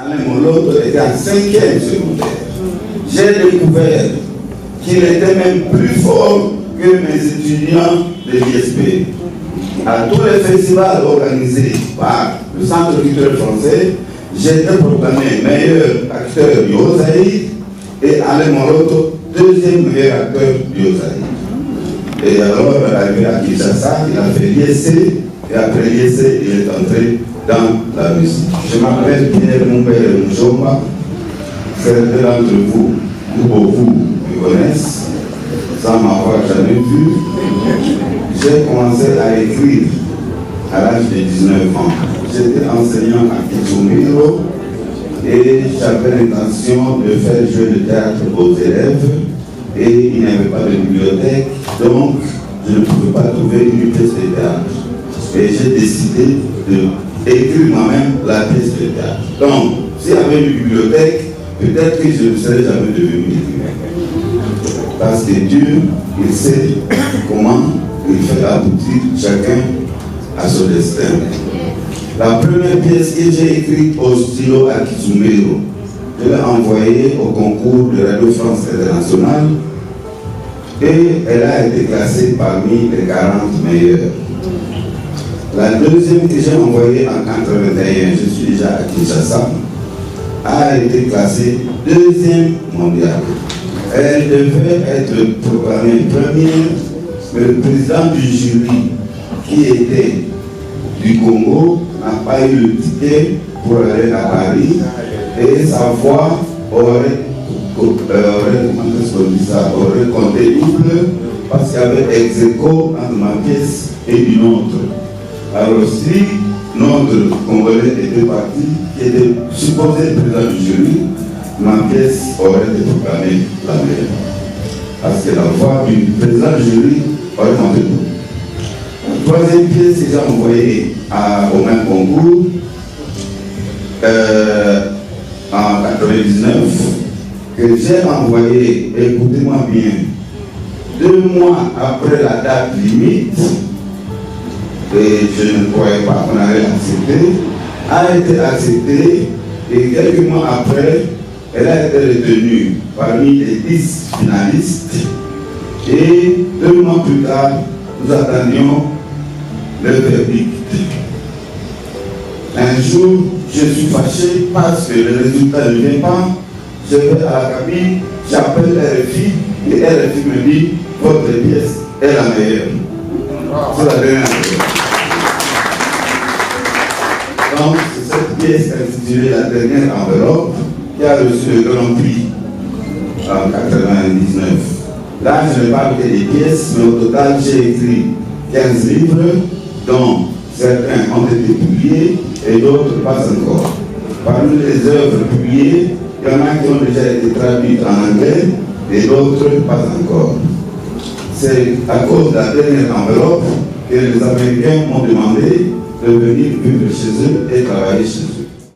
Alain Moloto était en 5e secondaire. J'ai découvert qu'il était même plus fort que mes étudiants de l'ISP. À tous les festivals organisés par le Centre culturel français, j'ai été proclamé meilleur acteur du Haut-Zaïre et Alain Moloto, deuxième meilleur acteur du Haut-Zaïre. Et alors, arrivé à Kinshasa, il a fait l'ISC, et après l'ISC, il est entré dans la musique. Je m'appelle Pierre Mumbere Mujomba. Certains d'entre vous, ou beaucoup, me connaissent, sans m'avoir jamais vu. J'ai commencé à écrire à l'âge de 19 ans. J'étais enseignant à Kitsumiro et j'avais l'intention de faire jouer le théâtre aux élèves et il n'y avait pas de bibliothèque, donc je ne pouvais pas trouver une pièce de théâtre. Et j'ai décidé d'écrire moi-même la pièce de théâtre. Donc, s'il y avait une bibliothèque, peut-être que je ne serais jamais devenu écrivain. Parce que Dieu, il sait comment il fait aboutir chacun à son destin. La première pièce que j'ai écrite au stylo à Kitsumiro, je l'ai envoyée au concours de Radio France Internationale et elle a été classée parmi les 40 meilleures. La deuxième que j'ai envoyée en 81, je suis déjà à Kinshasa, a été classée deuxième mondiale. Elle devait être proclamée première, mais le président du jury, qui était du Congo, n'a pas eu le ticket pour aller à Paris et sa voix aurait compté double parce qu'il y avait ex-aequo entre ma pièce et une autre. Alors si notre Congolais était parti, qui était supposé être président du jury, ma pièce aurait été proclamée la meilleure. Parce que la voix du président du jury aurait compté double. La troisième pièce que j'ai envoyée au même concours, en 99, que j'ai envoyé, écoutez-moi bien, 2 mois après la date limite, et je ne croyais pas qu'on allait l'accepter, a été acceptée et quelques mois après, elle a été retenue parmi les 10 finalistes et 2 mois plus tard, nous attendions le verdict. Un jour, je suis fâché parce que le résultat ne vient pas. Je vais à la cabine, j'appelle RFI et RFI me dit votre pièce est la meilleure. C'est la dernière pièce. Donc, c'est cette pièce intitulée La dernière enveloppe qui a reçu le Grand Prix en 1999. Là, je n'ai pas écouté des pièces, mais au total, j'ai écrit 15 livres, dont certains ont été publiés et d'autres pas encore. Parmi les œuvres publiées, il y en a qui ont déjà été traduites en anglais et d'autres pas encore. C'est à cause de la dernière enveloppe que les Américains m'ont demandé de venir vivre chez eux et travailler chez eux.